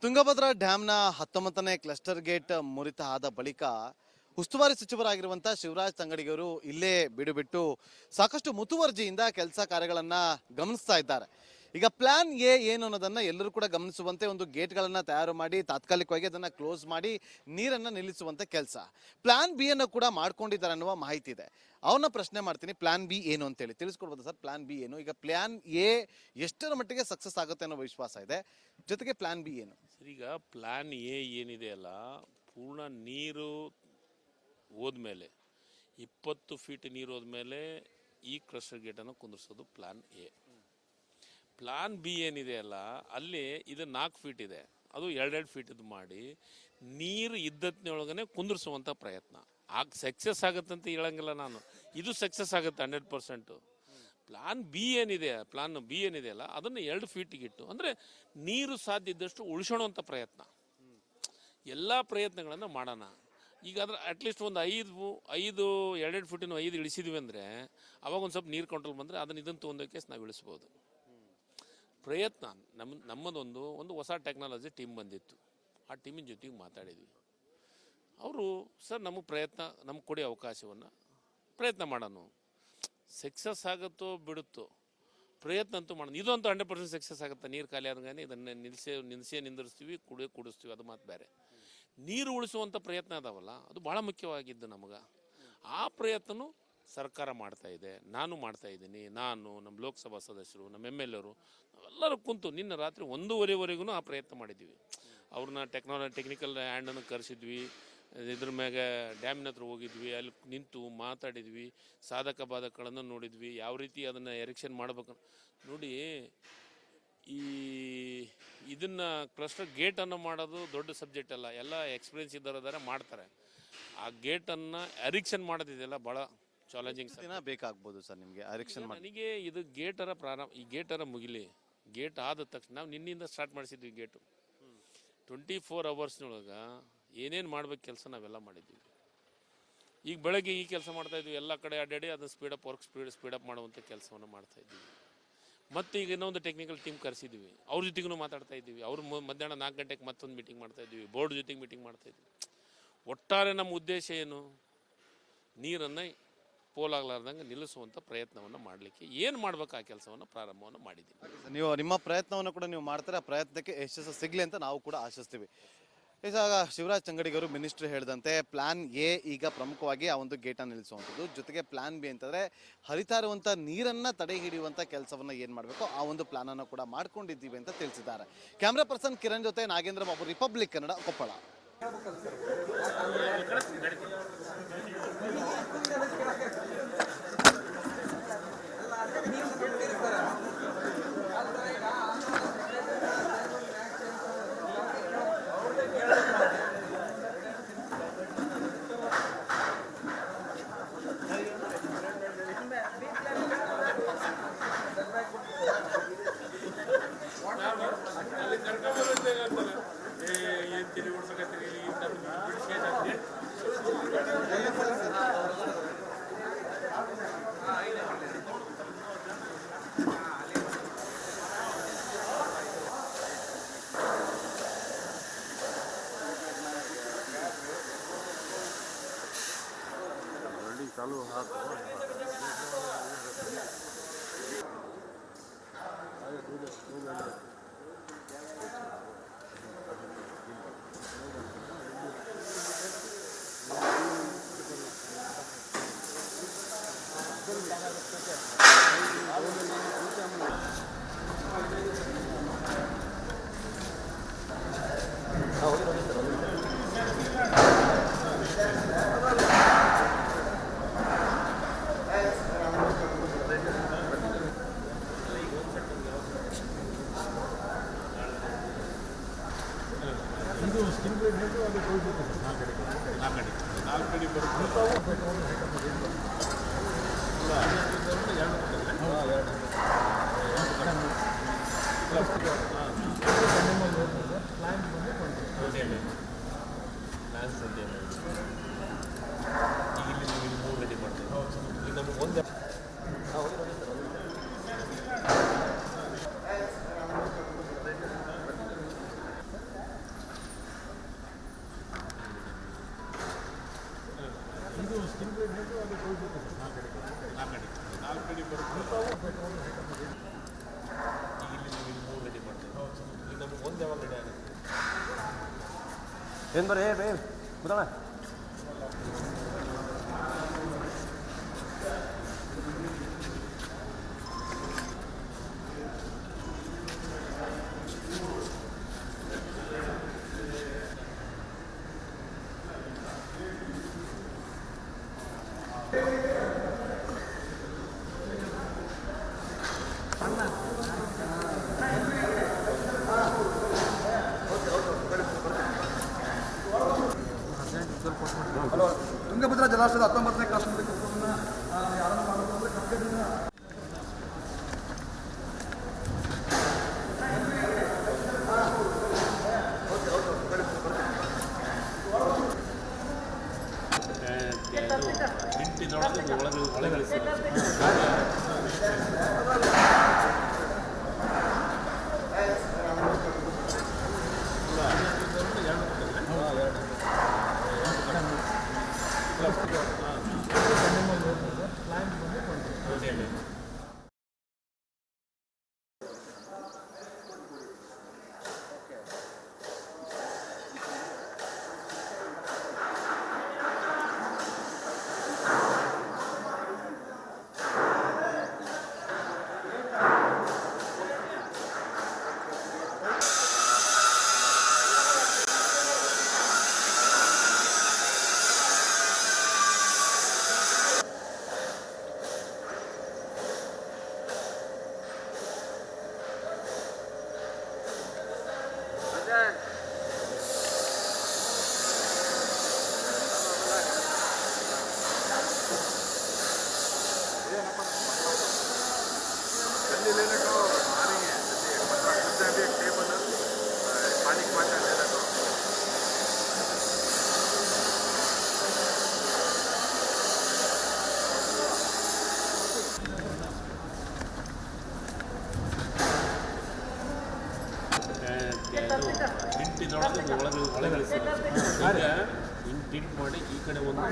Tungabhadra ಡ್ಯಾಂನ 19ನೇ cluster gate ಮುರಿತ ಆದ ಬಳಿಕ ಉಸ್ತುವಾರಿ ಸಚಿವರಾಗಿರುವಂತಹ ಶಿವರಾಜ್ ತಂಗಡಿಗರು ಇಲ್ಲೇ ಬಿಡುಬಿಟ್ಟು ಸಾಕಷ್ಟು ಮುತುವರ್ಜಿಯಿಂದ ಕೆಲಸ ಕಾರ್ಯಗಳನ್ನ ಗಮನಿಸ್ತಾ ಇದ್ದಾರೆ. ಈಗ ಪ್ಲಾನ್ ಎ ಏನು ಅನ್ನೋದನ್ನ ಎಲ್ಲರೂ ಕೂಡ ಗಮನಿಸುವಂತೆ ಒಂದು ಗೇಟ್ಗಳನ್ನ ತಯಾರು ಮಾಡಿ ತಾತ್ಕಾಲಿಕವಾಗಿ ಅದನ್ನ ಕ್ಲೋಸ್ ಮಾಡಿ ನೀರನ್ನ ನಿಲ್ಲಿಸುವಂತ ಕೆಲಸ. ಪ್ಲಾನ್ ಬಿ ಅನ್ನು ಕೂಡ ಮಾಡ್ಕೊಂಡಿದ್ದಾರೆ ಅನ್ನುವ ಮಾಹಿತಿ ಇದೆ. ಅವನ್ನ ಪ್ರಶ್ನೆ ಮಾಡ್ತೀನಿ, ಪ್ಲಾನ್ ಬಿ ಏನು ಅಂತೇಳಿ ತಿಳಿಸ್ಕೊಡ್ಬೋದು ಸರ್? ಪ್ಲಾನ್ ಬಿ ಏನು? ಈಗ ಪ್ಲಾನ್ ಎ ಎಷ್ಟರ ಮಟ್ಟಿಗೆ ಸಕ್ಸಸ್ ಆಗುತ್ತೆ ಅನ್ನೋ ವಿಶ್ವಾಸ ಇದೆ, ಜೊತೆಗೆ ಪ್ಲಾನ್ ಬಿ ಏನು? ಈಗ ಪ್ಲಾನ್ ಎ ಏನಿದೆ ಅಲ್ಲ, ಪೂರ್ಣ ನೀರು ಹೋದ್ಮೇಲೆ 20 ಫೀಟ್ ನೀರು ಹೋದ್ಮೇಲೆ ಈ ಕ್ಲಸ್ಟರ್ ಗೇಟನ್ನು ಕುಂದಿರ್ಸೋದು ಪ್ಲಾನ್ ಎ. ಪ್ಲಾನ್ ಬಿ ಏನಿದೆ ಅಲ್ಲ, ಅಲ್ಲಿ ಇದು 4 ಫೀಟ್ ಇದೆ, ಅದು 2 ಫೀಟ್ ಇದು ಮಾಡಿ ನೀರು ಇದ್ದತ್ನೊಳಗನೆ ಕುಂದಿರ್ಸುವಂಥ ಪ್ರಯತ್ನ. ಸಕ್ಸಸ್ ಆಗುತ್ತಂತ ಹೇಳಂಗಿಲ್ಲ ನಾನು, ಇದು ಸಕ್ಸಸ್ ಆಗುತ್ತೆ 100%. ಪ್ಲಾನ್ ಬಿ ಏನಿದೆ ಅಲ್ಲ, ಅದನ್ನು 2 ಫೀಟಿಗೆ ಇಟ್ಟು ಅಂದರೆ ನೀರು ಸಾಧ್ಯ ಇದ್ದಷ್ಟು ಉಳಿಸೋಣವಂಥ ಪ್ರಯತ್ನ, ಎಲ್ಲ ಪ್ರಯತ್ನಗಳನ್ನು ಮಾಡೋಣ. ಈಗ ಅದ್ರ ಅಟ್ಲೀಸ್ಟ್ ಒಂದು 2 ಫೀಟಿನ 5 ಇಳಿಸಿದ್ವಿ ಅಂದರೆ ಅವಾಗ ಒಂದು ಸ್ವಲ್ಪ ನೀರು ಕಂಟ್ರೋಲ್ ಬಂದರೆ ಇದನ್ನು ತೊಗೊಂಡೋಕೆ ನಾವು ಇಳಿಸ್ಬೋದು. ಪ್ರಯತ್ನ ನಮ್ಮದೊಂದು ಹೊಸ ಟೆಕ್ನಾಲಜಿ ಟೀಮ್ ಬಂದಿತ್ತು, ಆ ಟೀಮಿನ ಜೊತೆಗೆ ಮಾತಾಡಿದ್ವಿ. ಅವರು ಸರ್ ನಮಗೆ ಕೊಡಿ ಅವಕಾಶವನ್ನು, ಪ್ರಯತ್ನ ಮಾಡೋಣ. ಸಕ್ಸಸ್ ಆಗುತ್ತೋ ಬಿಡುತ್ತೋ, ಪ್ರಯತ್ನ ಅಂತೂ ಮಾಡೋಣ. ಇದಂತೂ 100% ಸಕ್ಸಸ್ ಆಗುತ್ತೆ. ನೀರು ಖಾಲಿ ಆದಂಗೆ ಇದನ್ನು ನಿಂದಿರ್ಸ್ತೀವಿ, ಕುಡಿಸ್ತೀವಿ, ಅದು ಮಾತು ಬೇರೆ. ನೀರು ಉಳಿಸುವಂಥ ಪ್ರಯತ್ನ ಅದಾವಲ್ಲ, ಅದು ಭಾಳ ಮುಖ್ಯವಾಗಿದ್ದು ನಮಗೆ. ಆ ಪ್ರಯತ್ನನೂ ಸರ್ಕಾರ ಮಾಡ್ತಾ ಇದೆ, ನಾನು ಮಾಡ್ತಾ ಇದ್ದೀನಿ. ನಾನು, ನಮ್ಮ ಲೋಕಸಭಾ ಸದಸ್ಯರು, ನಮ್ಮ MLA ನಾವೆಲ್ಲರೂ ಕುಂತು ನಿನ್ನೆ ರಾತ್ರಿ 1:30ವರೆಗೂ ಆ ಪ್ರಯತ್ನ ಮಾಡಿದ್ದೀವಿ. ಅವ್ರನ್ನ ಟೆಕ್ನಿಕಲ್ ಹ್ಯಾಂಡನ್ನು ಕರೆಸಿದ್ವಿ, ಇದ್ರ ಮ್ಯಾಗ ಡ್ಯಾಮಿನ ಹತ್ರ ಹೋಗಿದ್ವಿ, ಅಲ್ಲಿ ನಿಂತು ಮಾತಾಡಿದ್ವಿ, ಸಾಧಕ ಬಾಧಕಗಳನ್ನು ನೋಡಿದ್ವಿ, ಯಾವ ರೀತಿ ಅದನ್ನು ಎರೆಕ್ಷನ್ ಮಾಡ್ಬೇಕು ನೋಡಿ. ಇದನ್ನು ಕ್ಲಸ್ಟರ್ ಗೇಟನ್ನು ಮಾಡೋದು ದೊಡ್ಡ ಸಬ್ಜೆಕ್ಟ್ ಅಲ್ಲ, ಎಲ್ಲ ಎಕ್ಸ್ಪೀರಿಯನ್ಸ್ ಇದ್ದಾರೆ ಮಾಡ್ತಾರೆ. ಆ ಗೇಟನ್ನು ಎರಿಕ್ಷನ್ ಮಾಡೋದಿದೆಯಲ್ಲ ಭಾಳ ಚಾಲೆಂಜಿಂಗ್. ಬೇಕಾಗ್ಬೋದು ಸರ್ ನಿಮಗೆ ಎರಿಕ್ಷನ್? ನನಗೆ ಇದು ಈ ಗೇಟರ ಮುಗಿಲಿ. ಗೇಟ್ ಆದ ತಕ್ಷಣ ನಾವು ನಿನ್ನಿಂದ ಸ್ಟಾರ್ಟ್ ಮಾಡಿಸಿದ್ವಿ. ಗೇಟು 24 ಅವರ್ಸ್ನೊಳಗೆ ಏನೇನು ಮಾಡ್ಬೇಕು ಕೆಲಸ ನಾವೆಲ್ಲ ಮಾಡಿದ್ವಿ. ಈಗ ಬೆಳಗ್ಗೆ ಈ ಕೆಲಸ ಮಾಡ್ತಾಯಿದ್ವಿ, ಎಲ್ಲ ಕಡೆ ಅಡ್ಡಾಡಿ ಅದನ್ನು ಸ್ಪೀಡಪ್ ಮಾಡುವಂಥ ಕೆಲಸವನ್ನು ಮಾಡ್ತಾಯಿದ್ವಿ. ಮತ್ತು ಈಗ ಇನ್ನೊಂದು ಟೆಕ್ನಿಕಲ್ ಟೀಮ್ ಕರೆಸಿದ್ವಿ, ಅವ್ರ ಜೊತೆಗೂ ಮಾತಾಡ್ತಾ ಇದ್ದೀವಿ. ಅವ್ರು ಮಧ್ಯಾಹ್ನ 4 ಗಂಟೆಗೆ ಮತ್ತೊಂದು ಮೀಟಿಂಗ್ ಮಾಡ್ತಾಯಿದ್ವಿ, ಬೋರ್ಡ್ ಜೊತೆಗೆ ಮೀಟಿಂಗ್ ಮಾಡ್ತಾಯಿದ್ವಿ. ಒಟ್ಟಾರೆ ನಮ್ಮ ಉದ್ದೇಶ ಏನು? ನೀರನ್ನು ಪೋಲಾಗಲಾರ್ದಂಗೆ ನಿಲ್ಲಿಸುವಂಥ ಪ್ರಯತ್ನವನ್ನು ಮಾಡಲಿಕ್ಕೆ ಏನು ಮಾಡ್ಬೇಕು ಆ ಕೆಲಸವನ್ನು ಪ್ರಾರಂಭವನ್ನು ಮಾಡಿದ್ದೀವಿ. ನೀವು ನಿಮ್ಮ ಪ್ರಯತ್ನವನ್ನು ಕೂಡ ನೀವು ಮಾಡ್ತಾರೆ, ಆ ಪ್ರಯತ್ನಕ್ಕೆ ಯಶಸ್ಸು ಸಿಗಲಿ ಅಂತ ನಾವು ಕೂಡ ಆಶಿಸ್ತೀವಿ. ಈಗ ಶಿವರಾಜ್ ತಂಗಡಿಗರು ಮಿನಿಸ್ಟ್ರಿ ಹೇಳಿದಂತೆ ಪ್ಲಾನ್ ಎ ಈಗ ಪ್ರಮುಖವಾಗಿ ಆ ಒಂದು ಗೇಟನ್ನು ನಿಲ್ಲಿಸುವಂಥದ್ದು, ಜೊತೆಗೆ ಪ್ಲಾನ್ ಬಿ ಅಂತಂದರೆ ಹರಿತಾ ಇರುವಂಥ ನೀರನ್ನು ತಡೆ ಹಿಡಿಯುವಂಥ ಕೆಲಸವನ್ನು ಏನು ಮಾಡಬೇಕು ಆ ಒಂದು ಪ್ಲಾನನ್ನು ಕೂಡ ಮಾಡ್ಕೊಂಡಿದ್ದೀವಿ ಅಂತ ತಿಳಿಸಿದ್ದಾರೆ. ಕ್ಯಾಮ್ರಾ ಪರ್ಸನ್ ಕಿರಣ್ ಜೊತೆ ನಾಗೇಂದ್ರ ಬಾಬು, ರಿಪಬ್ಲಿಕ್ ಕನ್ನಡ, ಕೊಪ್ಪಳ. चालू हाथ ಏನು ಬರ್ರಿ ಬೇ ಬುದಣ ತುಂಗಭದ್ರಾ ಜಲಾಶಯದ 19ನೇ ಕ್ರಾಸ್ ಕೆಲಸವನ್ನು ಆರಂಭ ಮಾಡಬೇಕಂದ್ರೆ ಕರ್ಕದಿಂದ ಟಿಂಟ್ ಮಾಡಿ ಈ ಕಡೆ ಒಂದು